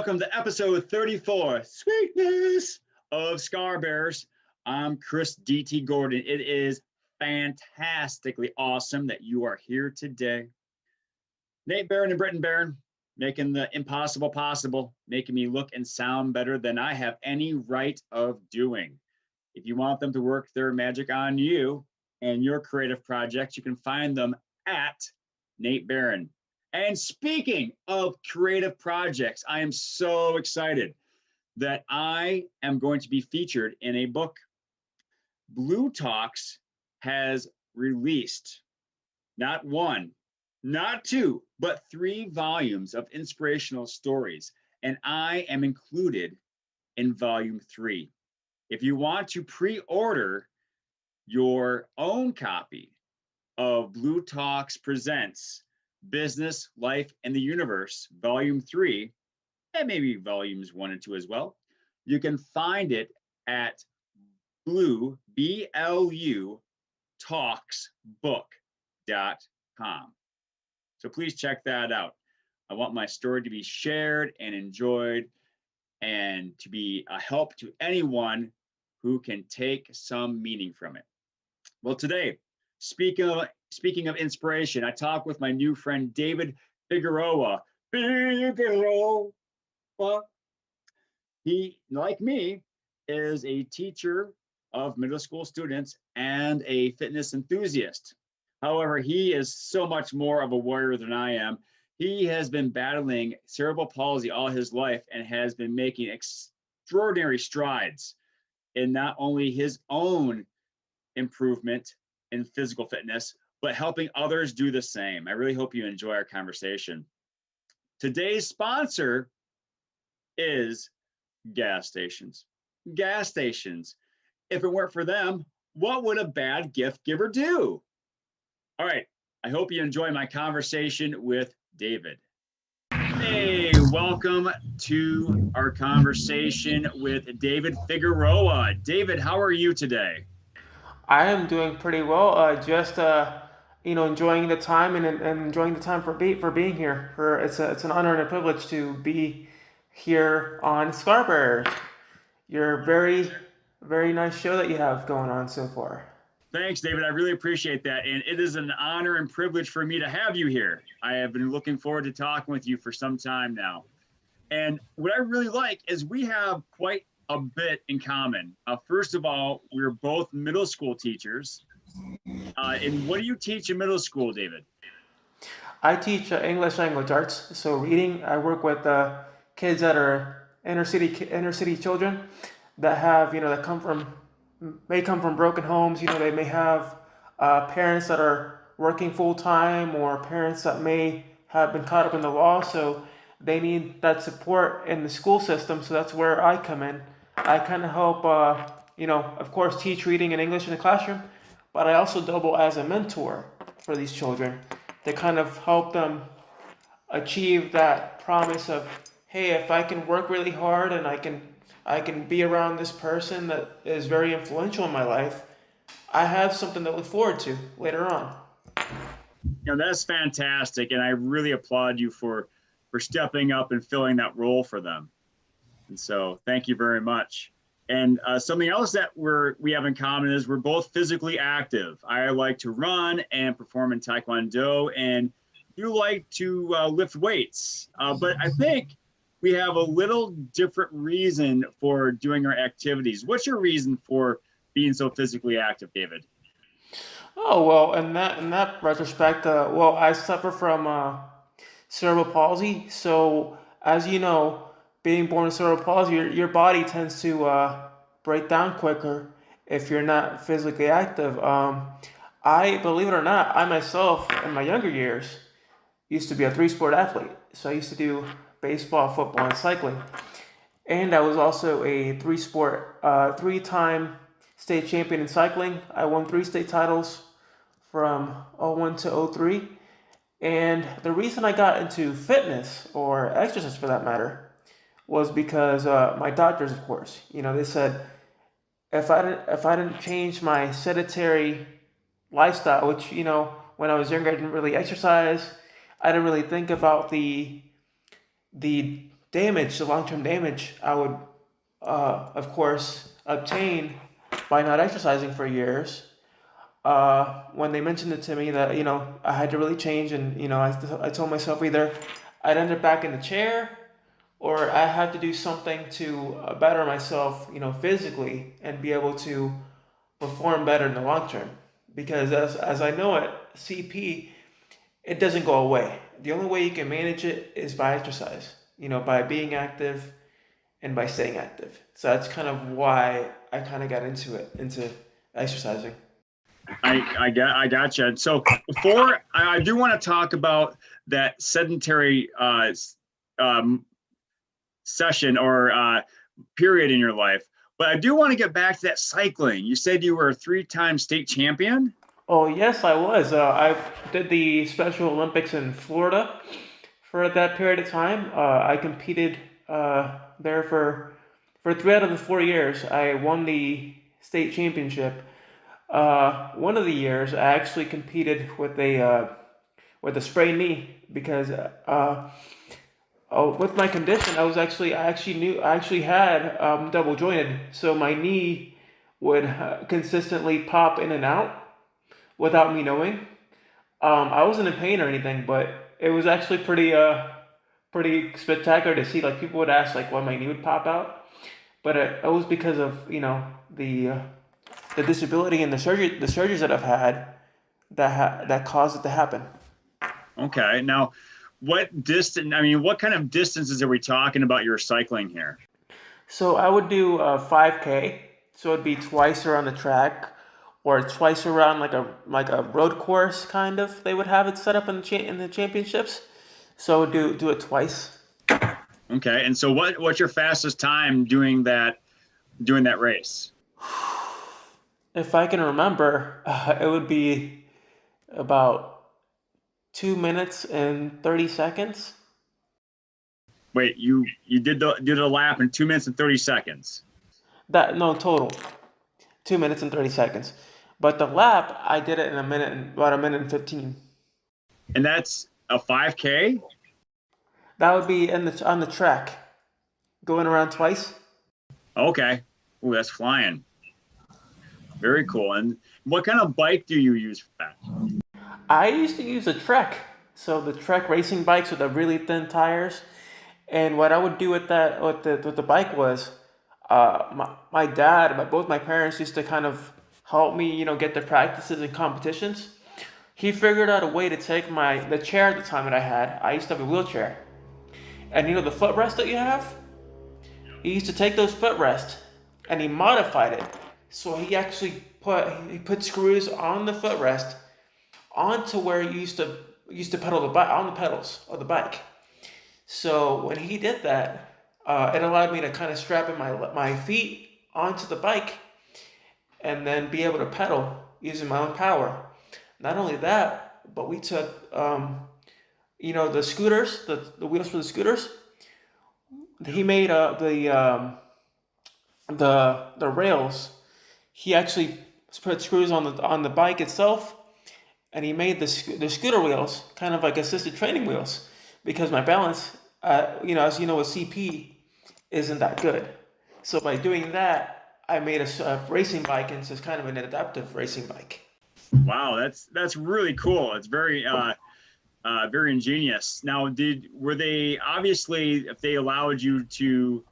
welcome to episode 34, Sweetness of Scar Bears. I'm chrisdtgordon. It is fantastically awesome that you are here today. Nate Barron and Britton Barron, making the impossible possible, making me look and sound better than I have any right of doing. If you want them to work their magic on you and your creative projects, you can find them at Nate Barron. And speaking of creative projects, I am so excited that I am going to be featured in a book. Blue Talks has released not one, not two, but 3 volumes of inspirational stories, and I am included in volume 3. If you want to pre-order your own copy of Blue Talks Presents Business, Life, and the Universe, Volume 3, and maybe Volumes 1 and 2 as well, you can find it at Blue, B-L-U, talksbook.com. So please check that out. I want my story to be shared and enjoyed and to be a help to anyone who can take some meaning from it. Well, today, speaking of inspiration, I talk with my new friend David Figueroa. Figueroa. He, like me, is a teacher of middle school students and a fitness enthusiast. However, he is so much more of a warrior than I am. He has been battling cerebral palsy all his life and has been making extraordinary strides in not only his own improvement in physical fitness, but helping others do the same. I really hope you enjoy our conversation. Today's sponsor is gas stations. Gas stations. If it weren't for them, what would a bad gift giver do? All right, I hope you enjoy my conversation with David. Hey, welcome to our conversation with David Figueroa. David, how are you today? I am doing pretty well. Just enjoying the time and enjoying the time for being here. For it's an honor and a privilege to be here on Scarborough. Your very nice show that you have going on so far. Thanks, David. I really appreciate that. And it is an honor and privilege for me to have you here. I have been looking forward to talking with you for some time now. And what I really like is we have quite a bit in common. First of all, we're both middle school teachers. And what do you teach in middle school, David? I teach English language arts, so reading. I work with kids that are inner city children that have that come from broken homes. They may have parents that are working full time or parents that may have been caught up in the law, so they need that support in the school system. So that's where I come in. I kind of help, of course, teach reading and English in the classroom, but I also double as a mentor for these children to kind of help them achieve that promise of, hey, if I can work really hard and I can be around this person that is very influential in my life, I have something to look forward to later on. That's fantastic. And I really applaud you for stepping up and filling that role for them. And so thank you very much. And something else that we have in common is we're both physically active. I like to run and perform in Taekwondo, and you like to lift weights. But I think we have a little different reason for doing our activities. What's your reason for being so physically active, David? Oh well, in that retrospect, well, I suffer from cerebral palsy. So as you know, being born with cerebral palsy, your body tends to break down quicker if you're not physically active. I believe it or not, I myself in my younger years used to be a three-sport athlete. So I used to do baseball, football, and cycling. And I was also a three-time state champion in cycling. I won 3 state titles from '01 to '03. And the reason I got into fitness or exercise for that matter was because my doctors, of course, they said if I didn't change my sedentary lifestyle, which when I was younger I didn't really exercise, I didn't really think about the damage, the long-term damage I would, of course, obtain by not exercising for years. When they mentioned it to me that I had to really change, and I told myself either I'd end up back in the chair or I had to do something to better myself, physically and be able to perform better in the long term. Because as I know it, CP, it doesn't go away. The only way you can manage it is by exercise, by being active and by staying active. So that's kind of why I kind of got into exercising. I gotcha. So before I do want to talk about that sedentary um, session or period in your life, but I do want to get back to that cycling. You said you were a three-time state champion. Oh yes, I was. I did the Special Olympics in Florida for that period of time. I competed there for 3 out of the 4 years. I won the state championship. One of the years, I actually competed with a sprained knee because with my condition, I actually had double jointed, so my knee would consistently pop in and out without me knowing. I wasn't in pain or anything, but it was actually pretty spectacular to see. Like people would ask like why my knee would pop out, but it was because of the disability and the surgeries that I've had that caused it to happen. Okay. Now, what distance? I mean, what kind of distances are we talking about? You're cycling here. So I would do 5K. So it'd be twice around the track, or twice around like a road course kind of. They would have it set up in the championships. So do it twice. Okay. And so, what's your fastest time doing that race? If I can remember, it would be about 2 minutes and 30 seconds. Wait, you did a lap in 2 minutes and 30 seconds. That no total 2 minutes and 30 seconds. But the lap I did it in about a minute and 15. And that's a 5K? That would be on the track, going around twice. Okay. Oh, that's flying. Very cool. And what kind of bike do you use for that? I used to use a Trek, so the Trek racing bikes with the really thin tires. And what I would do with the bike was, my dad, both my parents used to kind of help me, get the practices and competitions. He figured out a way to take the chair at the time that I had. I used to have a wheelchair, and the footrest that you have. He used to take those footrests and he modified it. So he put screws on the footrest onto where you used to pedal the bike on the pedals of the bike. So when he did that, it allowed me to kind of strap in my feet onto the bike and then be able to pedal using my own power. Not only that, but we took the scooters, the wheels for the scooters. He made the rails. He actually put screws on the bike itself, and he made the scooter wheels kind of like assisted training wheels because my balance, as you know, with CP isn't that good. So by doing that, I made a racing bike into kind of an adaptive racing bike. Wow, that's really cool. It's very ingenious. Now, were they obviously, if they allowed you to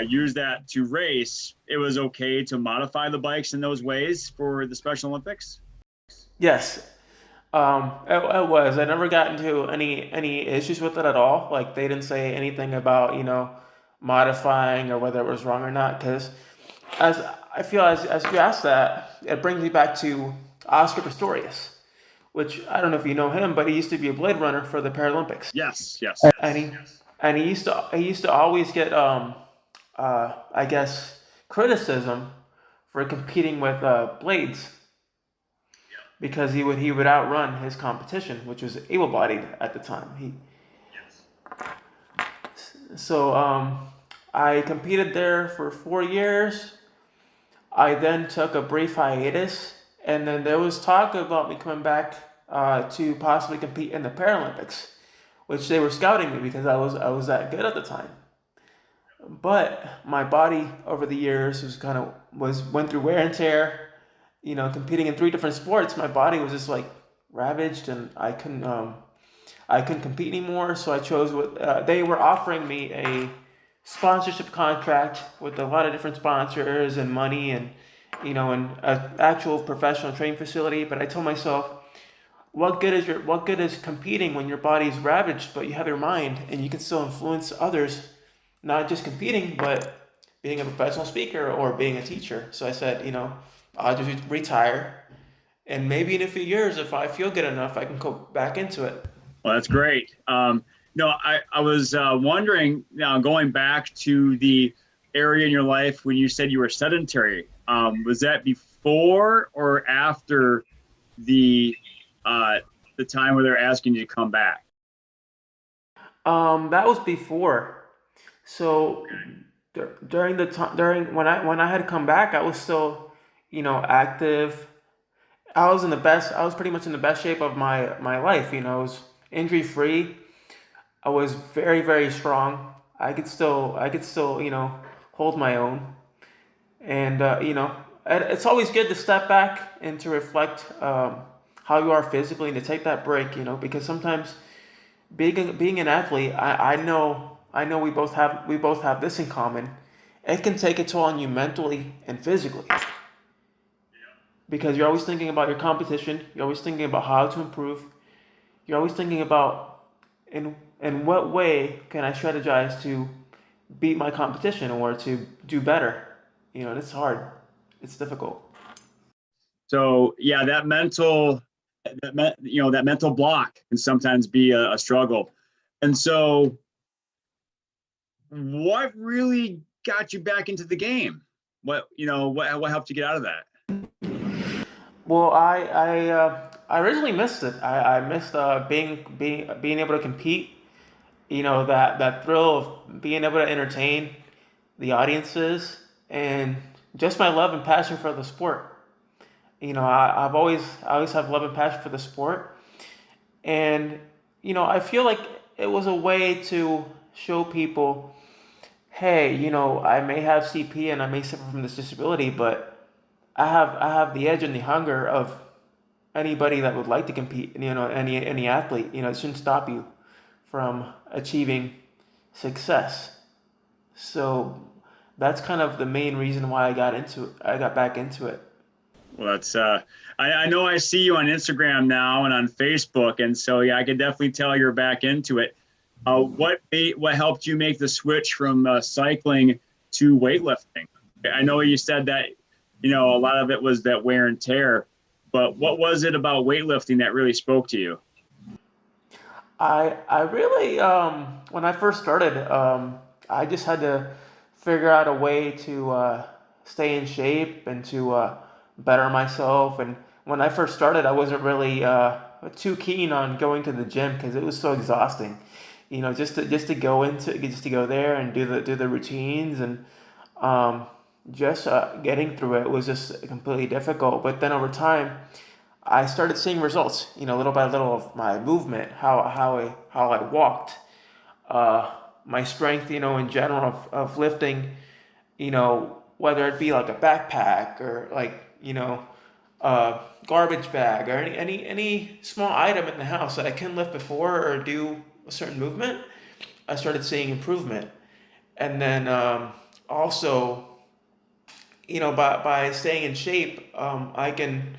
use that to race, it was okay to modify the bikes in those ways for the Special Olympics? Yes, it was. I never got into any issues with it at all. Like they didn't say anything about modifying or whether it was wrong or not. Because as I feel as you asked that, it brings me back to Oscar Pistorius, which I don't know if you know him, but he used to be a blade runner for the Paralympics, Yes, yes. and he used to always get I guess criticism for competing with blades because he would outrun his competition, which was able-bodied at the time. So I competed there for 4 years. I then took a brief hiatus, and then there was talk about me coming back to possibly compete in the Paralympics, which they were scouting me because I was that good at the time. But my body over the years was kind of was went through wear and tear. Competing in three different sports, my body was just like ravaged, and I couldn't compete anymore. So I chose what they were offering me a sponsorship contract with a lot of different sponsors and money and and an actual professional training facility. But I told myself, what good is competing when your body is ravaged, but you have your mind and you can still influence others, not just competing, but being a professional speaker or being a teacher. So I said, I'll just retire, and maybe in a few years, if I feel good enough, I can go back into it. Well, that's great. No, I was wondering now, going back to the area in your life when you said you were sedentary. Was that before or after the uh, the time where they're asking you to come back? That was before. So during the time during when I had come back, I was still, active. I was pretty much in the best shape of my life. I was injury free. I was very, very strong. I could still, hold my own. And it's always good to step back and to reflect how you are physically and to take that break. Because sometimes being an athlete, I know we both have this in common. It can take a toll on you mentally and physically because you're always thinking about your competition. You're always thinking about how to improve. You're always thinking about in what way can I strategize to beat my competition or to do better. And it's hard. It's difficult. So yeah, that mental block can sometimes be a struggle. And so, what really got you back into the game? What helped you get out of that? Well, I originally missed it. I missed being able to compete. That thrill of being able to entertain the audiences and just my love and passion for the sport. I always have love and passion for the sport, and I feel like it was a way to show people, hey, I may have CP and I may suffer from this disability, but I have the edge and the hunger of anybody that would like to compete. Any athlete. It shouldn't stop you from achieving success. So that's kind of the main reason why I got back into it. Well, that's I know I see you on Instagram now and on Facebook, and so yeah, I can definitely tell you're back into it. What helped you make the switch from cycling to weightlifting? I know you said that a lot of it was that wear and tear, but what was it about weightlifting that really spoke to you? I really when I first started, I just had to figure out a way to stay in shape and to better myself. And when I first started, I wasn't really too keen on going to the gym because it was so exhausting. Just to go there and do the routines and um, just getting through it was just completely difficult. But then over time, I started seeing results, little by little of my movement, how I walked, my strength, in general of lifting, whether it be like a backpack or like, a garbage bag or any small item in the house that I can lift before or do a certain movement, I started seeing improvement. And then also, by staying in shape, I can,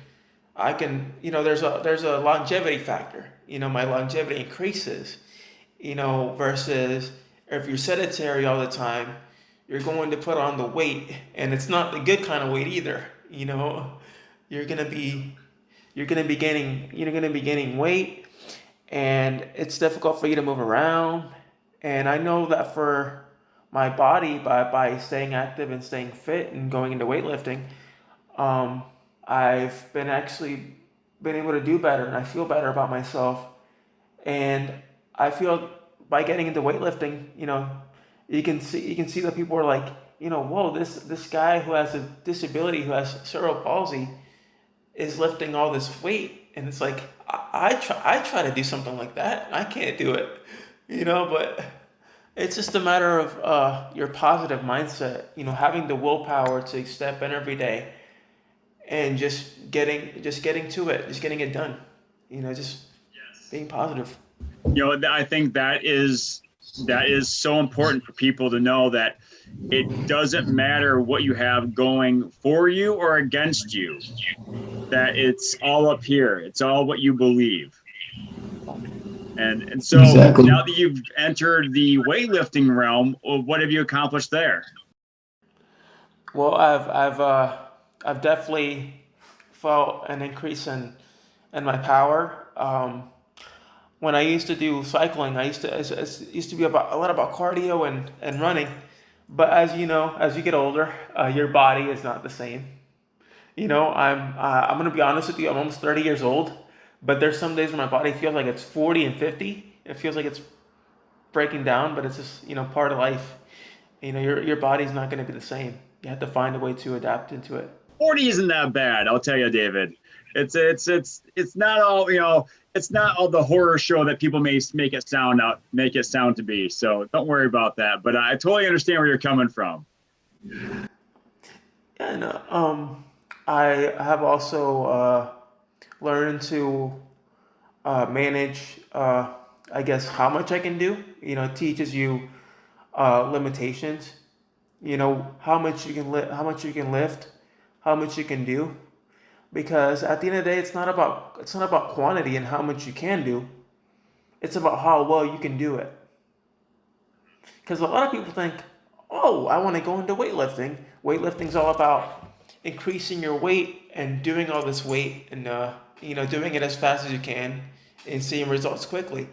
there's a longevity factor. My longevity increases, versus if you're sedentary all the time, you're going to put on the weight, and it's not the good kind of weight either. You're gonna be you're gonna be gaining weight, and it's difficult for you to move around. And I know that for my body, by staying active and staying fit and going into weightlifting, um, I've been actually been able to do better and I feel better about myself. And I feel by getting into weightlifting, you can see that people are like, whoa, this guy who has a disability, who has cerebral palsy, is lifting all this weight, and it's like I try to do something like that. I can't do it, but it's just a matter of your positive mindset, having the willpower to step in every day and just getting to it, just getting it done, just being positive. I think that is so important for people to know that it doesn't matter what you have going for you or against you, that it's all up here. It's all what you believe. And so Exactly. now that you've entered the weightlifting realm, what have you accomplished there? Well, I've definitely felt an increase in my power. When I used to do cycling, it used to be about a lot about cardio and running. But as you know, as you get older, your body is not the same. I'm gonna be honest with you. I'm almost 30 years old, but there's some days where my body feels like it's 40 and 50. It feels like it's breaking down, but it's just part of life. Your body's not gonna be the same. You have to find a way to adapt into it. 40 isn't that bad, I'll tell you, David. It's not all, it's not all the horror show that people may make it sound to be. So don't worry about that. But I totally understand where you're coming from. Yeah, and I have also learned to manage, I guess, how much I can do. It teaches you limitations. How much you can how much you can lift, how much you can do. Because at the end of the day, it's not about quantity and how much you can do. It's about how well you can do it. Because a lot of people think, oh, I want to go into weightlifting. Weightlifting's all about increasing your weight and doing all this weight and doing it as fast as you can and seeing results quickly.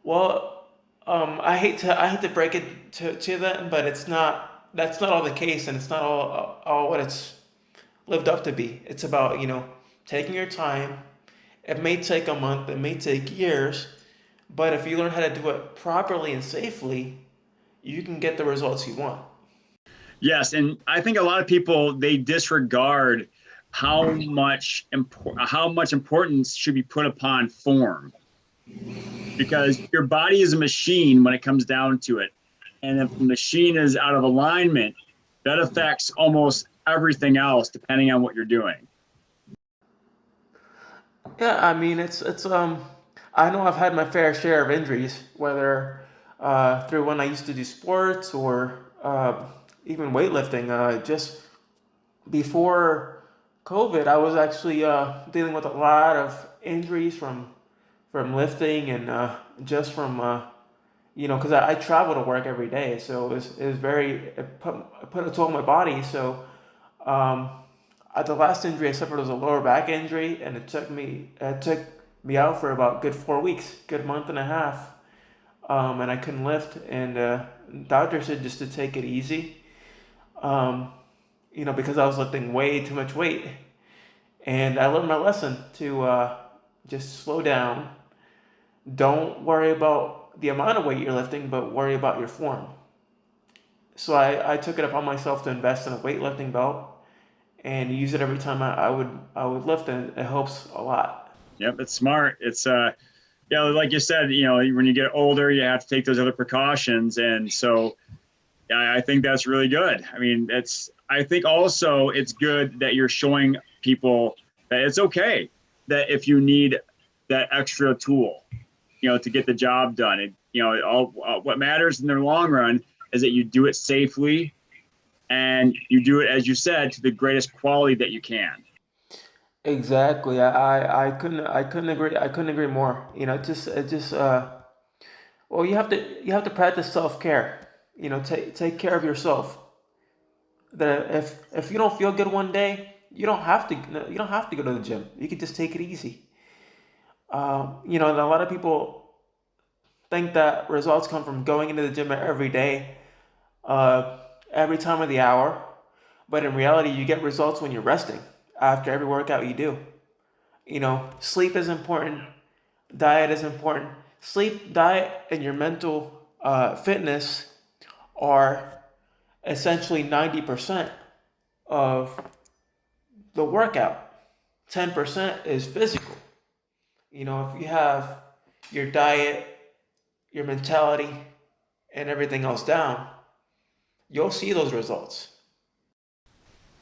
Well, I hate to break it to them, but it's not that's not all the case, and it's not all what it's lived up to be. It's about taking your time. It may take a month, it may take years, but if you learn how to do it properly and safely, you can get the results you want. Yes, and I think a lot of people they disregard how much importance should be put upon form, because your body is a machine when it comes down to it. And if the machine is out of alignment, that affects almost everything else depending on what you're doing. Yeah, I mean it's. I know I've had my fair share of injuries, whether through when I used to do sports or even weightlifting. Just before COVID, I was actually dealing with a lot of injuries from lifting and just from because I travel to work every day, so it was it put a toll on my body. So um, the last injury I suffered was a lower back injury, and it took me out for about good 4 weeks, good month and a half, and I couldn't lift. And doctor said just to take it easy, um, because I was lifting way too much weight. And I learned my lesson to just slow down. Don't worry about the amount of weight you're lifting, but worry about your form. So I took it upon myself to invest in a weightlifting belt and use it every time I would lift, and it helps a lot. Yep, it's smart. It's yeah, like you said, when you get older, you have to take those other precautions, and so yeah, I think that's really good. I mean, I think also it's good that you're showing people that it's okay that if you need that extra tool, to get the job done. What matters in the long run is that you do it safely and you do it, as you said, to the greatest quality that you can. Exactly. I couldn't agree more. Well, you have to practice self-care. Take care of yourself. That if you don't feel good one day, you don't have to go to the gym. You can just take it easy. And a lot of people think that results come from going into the gym every day, uh, every time of the hour. But in reality, you get results when you're resting after every workout you do. Sleep is important. Diet is important. Sleep, diet, and your mental fitness are essentially 90% of the workout. 10% is physical. If you have your diet, your mentality, and everything else down, you'll see those results.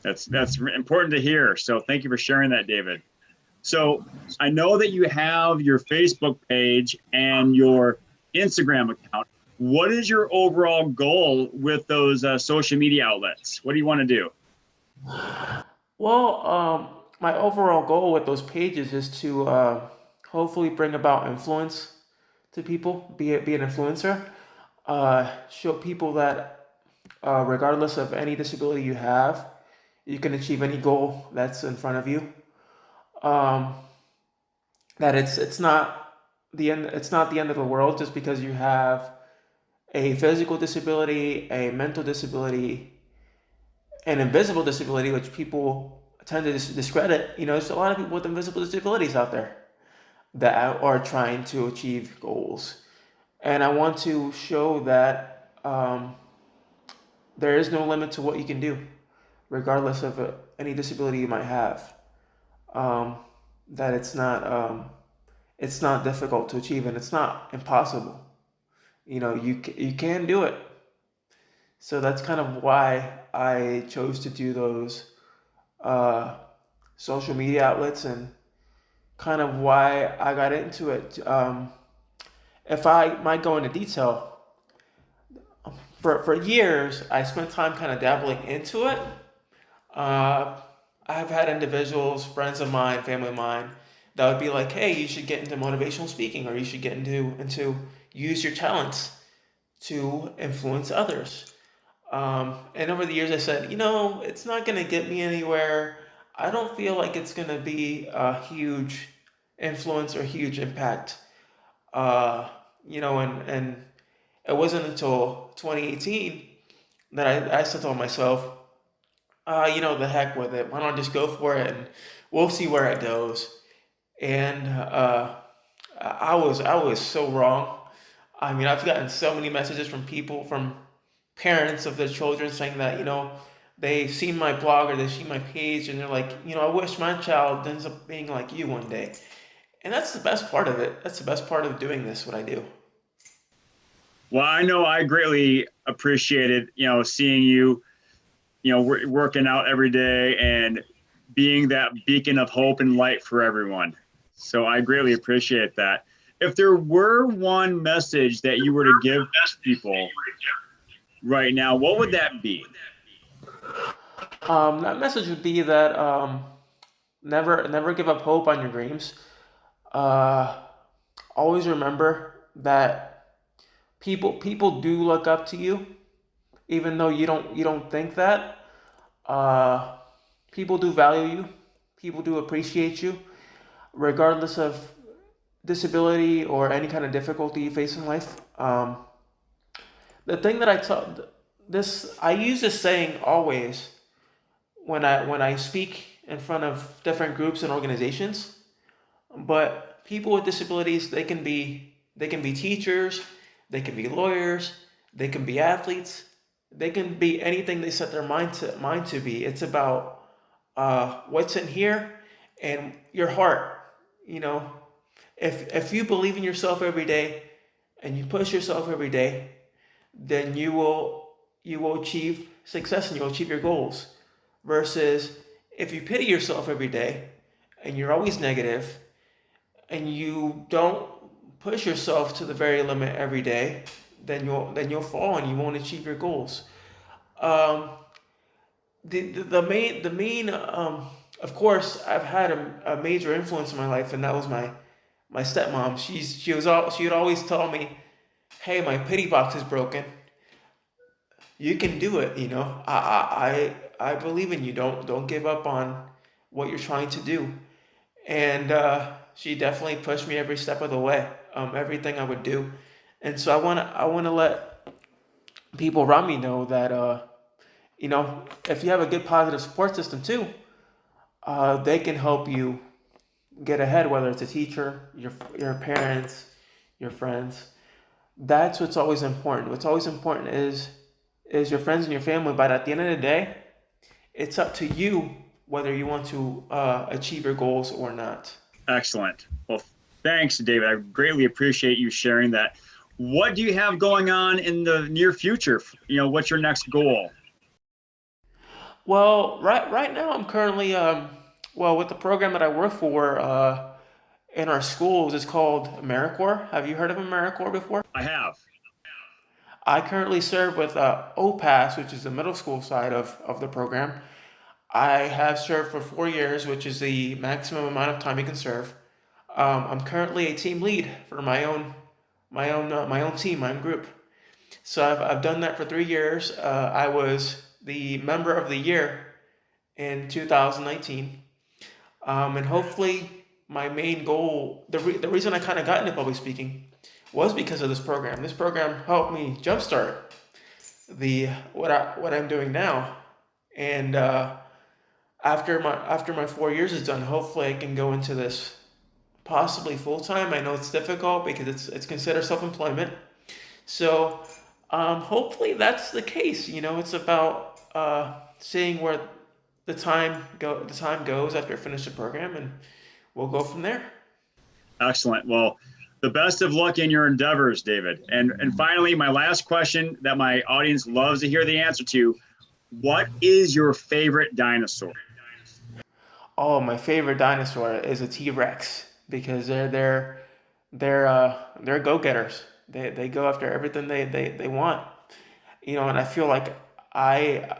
That's important to hear. So thank you for sharing that, David. So I know that you have your Facebook page and your Instagram account. What is your overall goal with those social media outlets? What do you want to do? Well, my overall goal with those pages is to hopefully bring about influence to people, be an influencer, show people that regardless of any disability you have, you can achieve any goal that's in front of you. Um, that it's not the end. It's not the end of the world just because you have a physical disability, a mental disability, an invisible disability, which people tend to discredit. There's a lot of people with invisible disabilities out there that are trying to achieve goals. And I want to show that there is no limit to what you can do, regardless of any disability you might have. Um, that it's not difficult to achieve, and it's not impossible. You can do it. So that's kind of why I chose to do those uh, social media outlets, and kind of why I got into it. If I might go into detail, for years I spent time kind of dabbling into it. Uh, I've had individuals, friends of mine, family of mine, that would be like, "Hey, you should get into motivational speaking, or you should get into use your talents to influence others." And over the years, I said, it's not going to get me anywhere. I don't feel like it's going to be a huge influence or huge impact. Uh, and it wasn't until 2018 that I said to myself, the heck with it. Why don't I just go for it, and we'll see where it goes. And I was so wrong. I mean, I've gotten so many messages from people, from parents of their children, saying that they've seen my blog or they've seen my page, and they're like, I wish my child ends up being like you one day. And that's the best part of it. That's the best part of doing this, what I do. Well, I know I greatly appreciated, seeing you, working out every day and being that beacon of hope and light for everyone. So I greatly appreciate that. If there were one message that you were to give people right now, what would that be? That message would be that never give up hope on your dreams. Uh, Always remember that people do look up to you, even though you don't think that. Uh, People do value you. People do appreciate you, regardless of disability or any kind of difficulty you face in life. The thing that I use this saying always when I speak in front of different groups and organizations. But people with disabilities, they can be teachers, they can be lawyers, they can be athletes, they can be anything they set their mind to be. It's about what's in here and your heart. You know, if you believe in yourself every day and you push yourself every day, then you will achieve success and you'll achieve your goals. Versus if you pity yourself every day and you're always negative and you don't push yourself to the very limit every day, then you'll fall and you won't achieve your goals. Um, the main of course I've had a major influence in my life, and that was my stepmom. She would always tell me, "Hey, my pity box is broken. You can do it. I believe in you. Don't give up on what you're trying to do." And she definitely pushed me every step of the way, everything I would do. And so I wanna let people around me know that if you have a good positive support system too, they can help you get ahead. Whether it's a teacher, your parents, your friends. That's what's always important. What's always important is your friends and your family. But at the end of the day, it's up to you whether you want to achieve your goals or not. Excellent. Well, Thanks, David. I greatly appreciate you sharing that. What do you have going on in the near future? What's your next goal? Well, right now I'm currently well, with the program that I work for in our schools. It's called AmeriCorps. Have you heard of AmeriCorps before? I have. I currently serve with OPAS, which is the middle school side of the program. I have served for 4 years, which is the maximum amount of time you can serve. I'm currently a team lead for my own team, my own group. So I've done that for 3 years. I was the member of the year in 2019, and hopefully my main goal, the reason I kind of got into public speaking, was because of this program. This program helped me jumpstart the what I'm doing now, and after my 4 years is done, hopefully I can go into this possibly full time. I know it's difficult because it's considered self-employment. So hopefully that's the case. It's about seeing where the time goes after I finish the program, and we'll go from there. Excellent. Well, the best of luck in your endeavors, David. And finally, my last question that my audience loves to hear the answer to: what is your favorite dinosaur? Oh, my favorite dinosaur is a T-Rex because they're go-getters. They go after everything they want. And I feel like I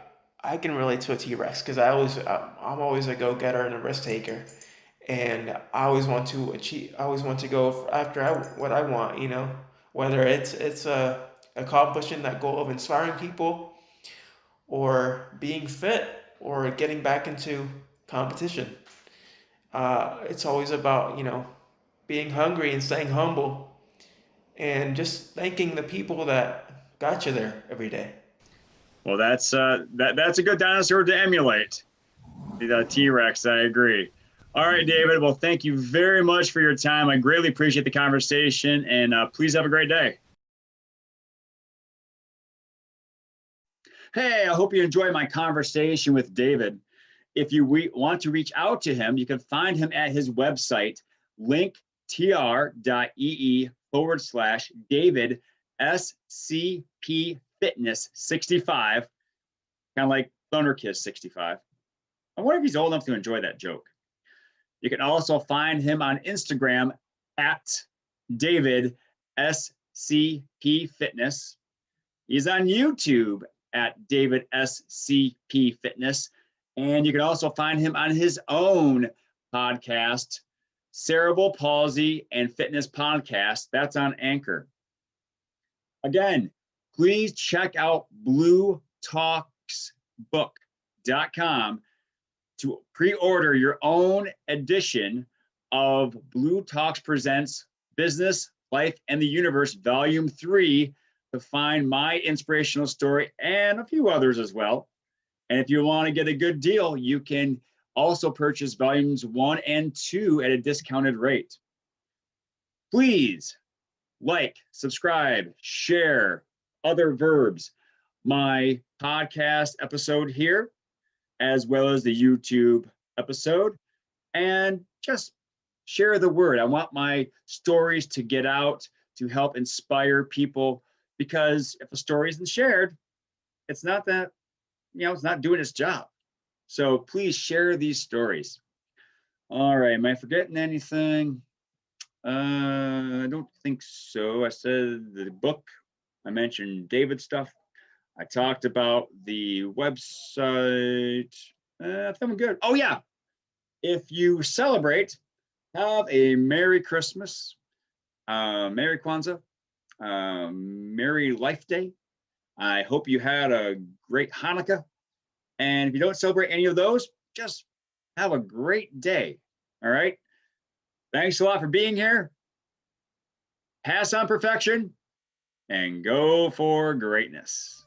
I can relate to a T-Rex because I'm always a go-getter and a risk taker, and I always want to achieve. I always want to go after what I want. Whether it's accomplishing that goal of inspiring people, or being fit, or getting back into competition. It's always about being hungry and staying humble, and just thanking the people that got you there every day. Well, that's a good dinosaur to emulate. The T-Rex, I agree. All right, David. Well, thank you very much for your time. I greatly appreciate the conversation, and please have a great day. Hey, I hope you enjoyed my conversation with David. If you want to reach out to him, you can find him at his website, linktr.ee/David SCP Fitness 65, kind of like Thunderkiss 65. I wonder if he's old enough to enjoy that joke. You can also find him on Instagram at David SCP Fitness. He's on YouTube at David SCP Fitness. And you can also find him on his own podcast, Cerebral Palsy and Fitness Podcast. That's on Anchor. Again, please check out bluetalksbook.com to pre-order your own edition of Blue Talks Presents Business, Life, and the Universe, Volume 3, to find my inspirational story and a few others as well. And if you want to get a good deal, you can also purchase volumes 1 and 2 at a discounted rate. Please like, subscribe, share, other verbs, my podcast episode here, as well as the YouTube episode, and just share the word. I want my stories to get out to help inspire people, because if a story isn't shared, it's not doing its job. So please share these stories. All right, am I forgetting anything? I don't think so. I said the book. I mentioned David stuff. I talked about the website. I think I'm good. Oh yeah, if you celebrate, have a Merry Christmas, Merry Kwanzaa, Merry Life Day. I hope you had a great Hanukkah. And if you don't celebrate any of those, just have a great day. All right. Thanks a lot for being here. Pass on perfection and go for greatness.